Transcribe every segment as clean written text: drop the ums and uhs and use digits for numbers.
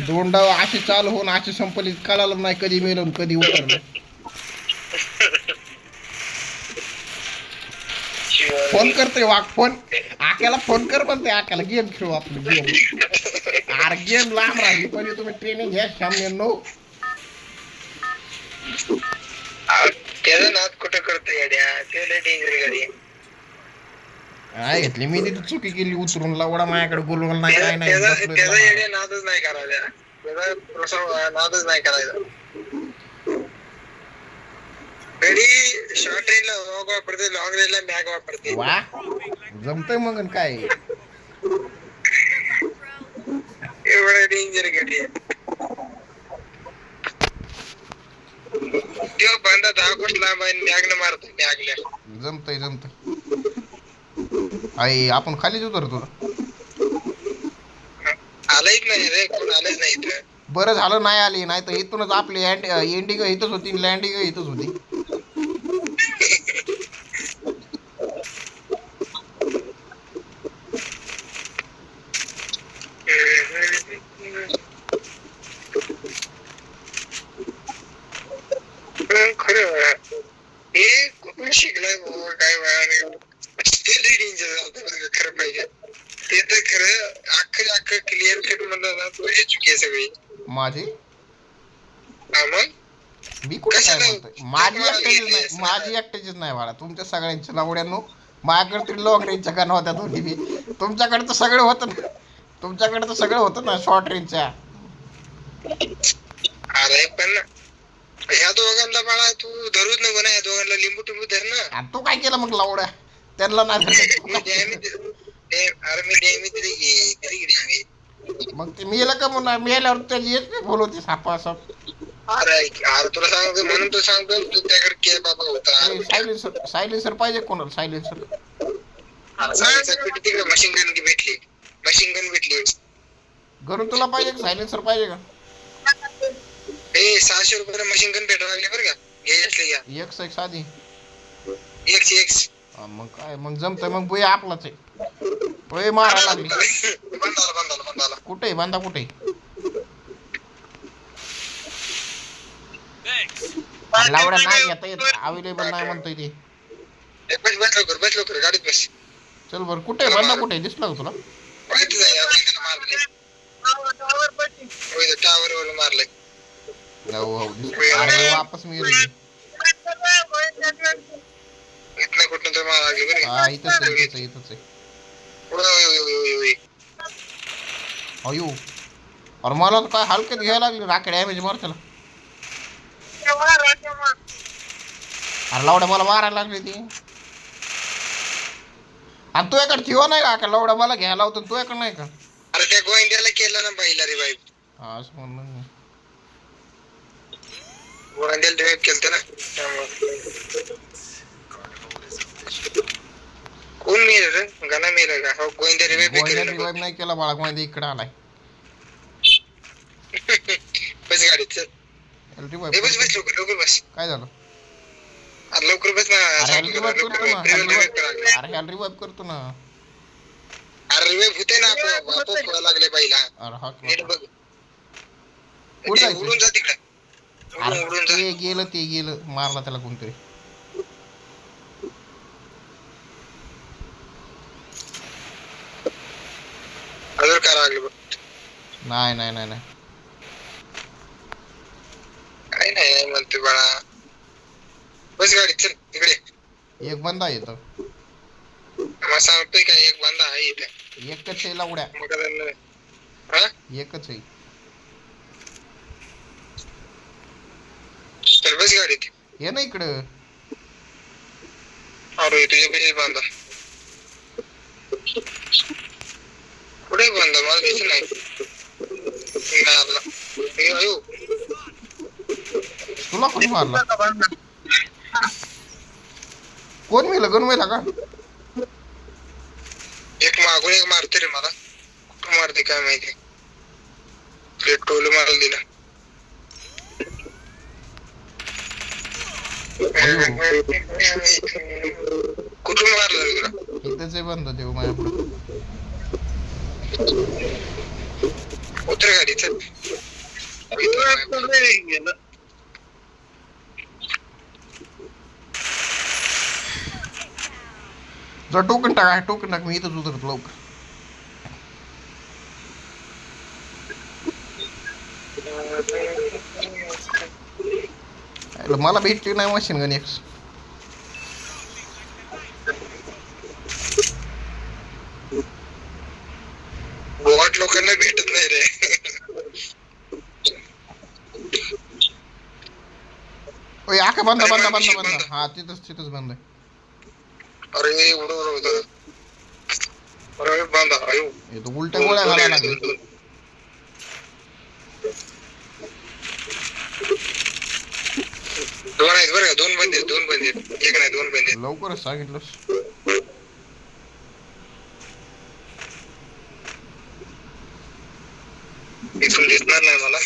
दोन डाव असे चालू होऊन असे संपले कळालं नाही कधी मेलं कधी उतरलं. फोन करतोय वाघ फोन आक्याला फोन कर म्हणते आक्याला गेम खेळू आपलं गेम. अरे गेम लांब राहिली पण तुम्ही ट्रेनिंग घ्या सामने नो. त्याचा नाद कुठं करतोय गाड्या ते लय डेंजर गाडी काय घेतली मी तिथे चुकी केली उतरून लावडा माझ्याकडे बोलवलं नाही काय नाही त्याचा येणे नादच नाही करायचा त्याचा नादच नाही करायचा. गाडी शॉर्ट रेंजला लॉग वापरते लॉंग रेंजला मॅग वापरते. वा जमतंय मग काय एवढा डेंजर गाडी आहे. तो बंदा 10 कोस लांब आहे मॅगनं मारतो मॅगल्या. जमतंय आई आपण खालीच उतरतो. आलंच नाही रे कोण आलंच नाही इथं. बरं झालं नाही आली नाही तर इथूनच आपली एंडिंग इथंच होती लँडिंग इथंच होती. खरं हे कुठून शिकलाय बाबा काय वेळा ते डेंजर झालं खरं पाहिजे ते तर खरं अख्खं क्लिअर कट म्हणलं ना तो हे चुकी आहे सगळी माझी मग मी कुठे काय म्हणतोय माझी एकट्याचीच नाही बाळा तुमच्या सगळ्यांच्या लावड्यांनो माझ्याकडे तरी लॉंग रेंजच्या गन होत्या दोन्ही बी. तुमच्याकडे तर सगळं होतं ना तुमच्याकडे तर सगळं होतं ना शॉर्ट रेंजच्या. अरे पण ह्या दोघांना बाळा तू धरूच नको ना या दोघांना लिंबू टिंबू धर ना. तू काय केलं मग लावड्या त्यांना नाही अरे मी डॅमेज दिली मग ते मेलं का म्हणून मेल्यावर त्याची एच पी फुल होती सापासाप. अरे तुला सांगतो म्हणून तू सांगतो त्याकडे के बाबा होता सायलेन्सर पाहिजे कोणाला सायलेन्सर तिकडे मशीन गन भेटली घरून तुला पाहिजे का सायलेन्सर पाहिजे का. 600 रुपयाला मशीन गन भेटायला लागले बरं का घ्यायची असले घ्या. एक साधी एक मग काय मग जमतंय मग बुया आपलाच आहे. बुया मारायला लागली बंदाला कुठे बांधा कुठे लावड्या नाही घेता येत अवेलेबल नाही म्हणतोय ते. बस लवकर गाडीत बस. चल बरं कुठे बांधा कुठे दिसला का तुला. टावर वर मारलंय. अरे वापस मी इथनं कुठं तर मारा लागले बरं. हा इथंच आहे. अयो अरे मला तर काय हलक्यात घ्यायला लागली राखेड डॅमेज मार त्याला. अरे लावड्या मला मारायला लागली ती. आणि तू एकडे ठेवा नाही का लावड्या मला घ्यायला होतं तू एकडे नाही का. अरे त्या गोविंद्याला केलं ना बाईला रे बाई. हा असं म्हणलं गोविंद्याला रिवाइव केलं ना कोण मेल रे गाणं मेल का हो गोविंद्या रिवाइव नाही केला बाळा गोविंद्या इकडे आलाय. बस गाडीत चल. बस लवकर बस. काय झालं अरे लवकर बस ना. अरे रिवाइव करतो ना. अरे रिवाइव होते ना आपोआप लागले बाईला. अरे हा बघ कुठे उडून जा तिकडे उडून जा. ते गेलं मारला त्याला कोणतरी. अजून काय लागले बघ. नाही काय नाही म्हणते बाळा. बस गाडीत चल इकडे. एक बंदा येतो मला सांगतोय काय एक बंदा आहे इथे. एकच आहे लावड्या एकच आहे. चल बस गाडीत ये ना इकडं. अरे तुझ्या पैसे बांधा कुठे बांधा मला दिसत नाही. तुला कोणी मारला कोण मेलं गण मेला का. एक मागून एक मारते रे मला कुठं मारते काय माहिती. प्लेट टोल मारायला दिला. कुठून मारलं तुला इथंच आहे बंद देऊ माझ्या पुढे. उतर गाडी चल. जर टोकन टाक मी इथंच उतरतो लवकर. मला भेटली नाही मशीन गन एक. बोट लोकांना भेटत नाही रे. ओय आका बंद. हा तिथंच बंद आहे. अरे उडव अरे बंद आयो. हे तो उलट्या गोळ्या घालायला लागले. दोन आहेत बरं का, दोन बंद एक नाही दोन बंद. लवकरच सांगितलं. इथून दिसणार नाही मला.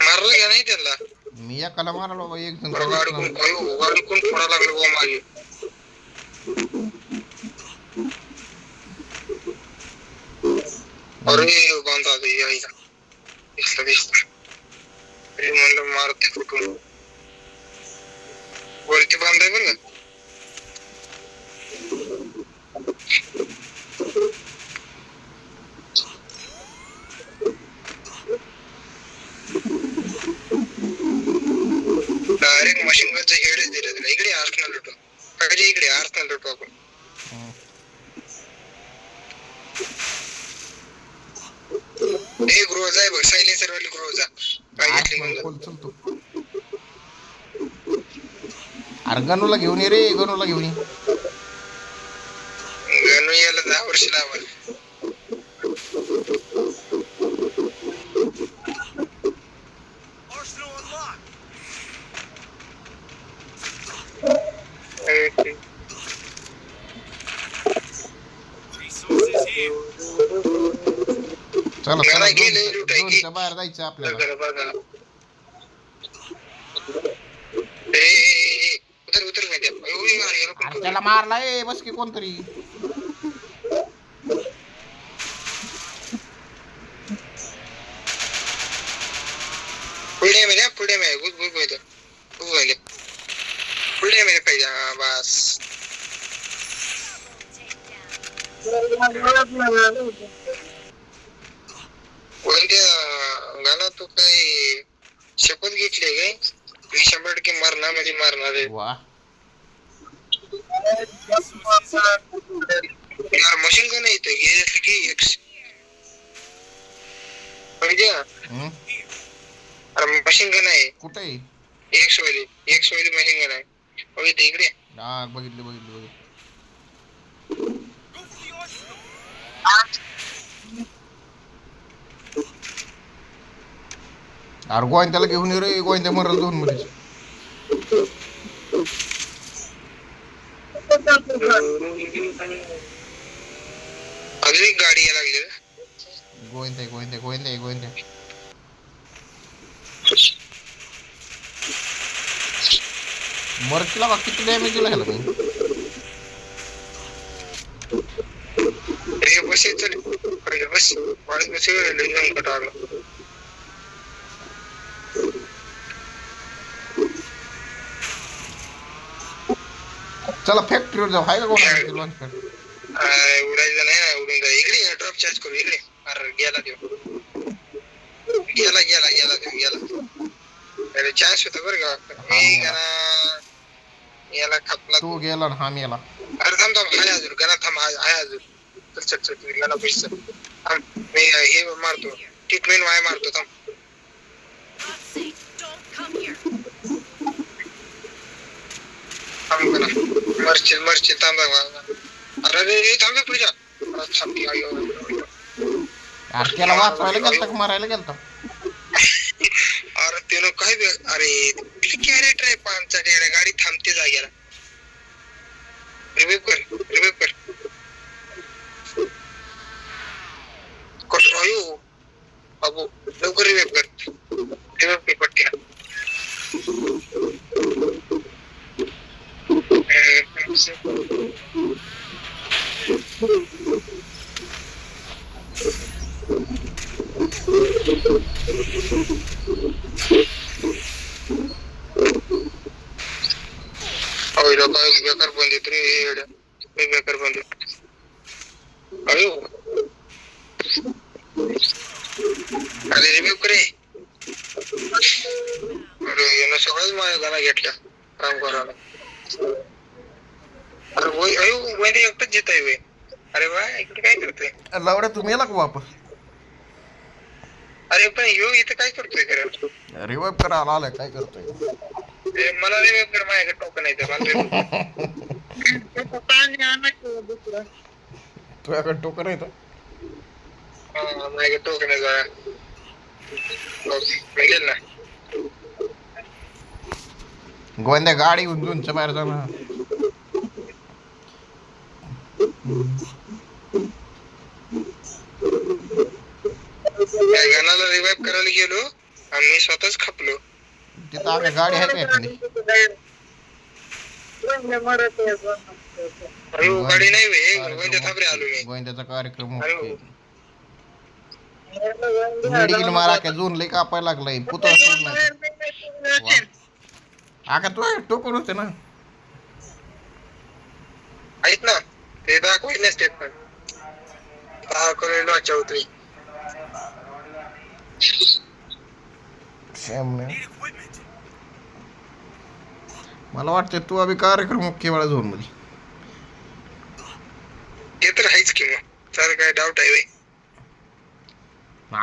मारलं का नाही त्यांना? मी एकाला मारलो बाबा. एक जण गाडी कोण फोडा लागले बाबा मागे. अरे बांधा दिसला. अरे म्हणलं मारते कुठून वरती बांधाय बरं का. डायरेक्ट मशीन गनचं हेडच दिलं तुला. इकडे आर्सनल लुटू पाहिजे. इकडे आर्सनल लुटू आपण. ग्रोज आहे बघ. सायलेन्सर वाली ग्रोज आहे. अरे गणूला घेऊन ये रे. गणू याला 10 वर्ष लावाल. चला दोनच्या बाहेर जायचं आपल्याला. अरे त्याला मारलाय. बस की कोणतरी. पुढे मेरे पाहिजे. हा बस. कोणत्या गाणं तू काही शपथ घेतली काय? मी 100% मारणार आहे. वा यार मशीन गन येते की एक्स पाहिजे. अरे मशीन गन आहे. कुठे एक्स वाली मशीन गन आहे. बघितलं इकडे. हा बघितलं. अरे गोविंदाला घेऊन ये रे. गोविंदा मरल 2 मध्ये. अजून एक गाडी यायला लागली. गोविंदा मरतला बा. किती डॅमेज दिला ह्याला मी. बस चला फॅक्टरीवर जाऊ. हाय का कोण लॉन्च पॅड. उडायचं नाही ना. उडून जा. इकडे ड्रॉप चार्ज करू. इकडे. अरे गेला अरे चान्स होता बरं का. याला खपला. तू गेला ना. हा मेला. अरे थांब हाय अजून. गणा थांब. हाय अजून. चल गणा पैसे. मी हे मारतो. ट्रीटमेंट वाय मारतो. थांब. थांब ना मरची थांबा अरे अरे थांबे पूजा थांबी अरे त्याला वाचवायला गेलता का मारायला गेलता? त्यानं काय अरे कॅरेक्टर आहे 5 गाडी थांबते जागेला रिव्हाइव कर अयो बाबू लवकर रिव्हाइव कर पटकन काय बेकार बंद येत रे बेकार बंद अयो अरे रिव्ह्यू करे अरे यानं सगळंच माझ्या गाणं घेतल्या काम करायला अरे अयो वैद्य एकटाच येत आहे वे अरे वा इकडे काय करतोय लावड्या तुम्ही याला का वापस? अरे पण यो इथं काय करतोय खरं रिवाइव करायला आलाय काय करतोय? मला रिव्ह्यू कर माझ्याकडे टोकन आहे तुझ्याकडे टोकन आहे तर माझ्याकडे टोकन आहे जरा मिळेल ना गोविंदा गाडी घेऊन दोनच्या बाहेर जाणार. गाण्याला रिवाइव करायला गेलो आणि मी स्वतःच खपलो. तिथं आम्ही गाडी आहे का एखादी? गाडी नाही वे गोविंदा थांबरे आलो मी गोविंदाचा कार्यक्रम मेडिकल मारा काय झोन लय कापायला लागलाय पुतळा सोड नाही आका तू टोकन होते ना आहेत ना ते दाखवायला नसतात पण दाखवायला होतोय मला वाटतं तू अभि कार्यक्रम मुख्य वेळा झोन मध्ये ते तर आहेच की मग सर काय डाऊट आहे वे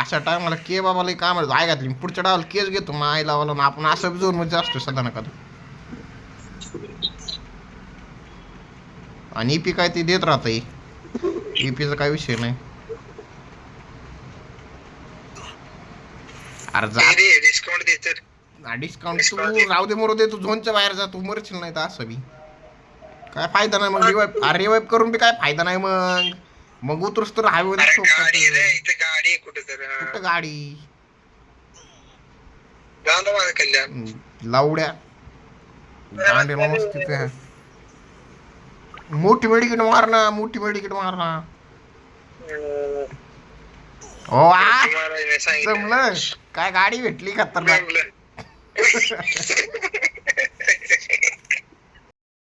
अशा टायमाला के बाबाला काम आहे घातली पुढच्या डावाला केस घेतो मग आई लावाला ना आपण असं झोन मध्ये असतो सदा नका आणि ईपी काय ते देत राहत ईपीचा काय विषय नाही. अरे जा डिस्काउंट देतात डिस्काउंट तू राहू दे मरू दे तू झोनच्या बाहेर जा तू मरशील नाही तर असं बी काय फायदा नाही मग रिवाइव करून बी काय फायदा नाही मग उतरूस तर हायवे कुठं गाडी लावड्या गांडीला मस्त मोठी मेडिकेट मारना हो जमलं काय गाडी भेटली खतरनाक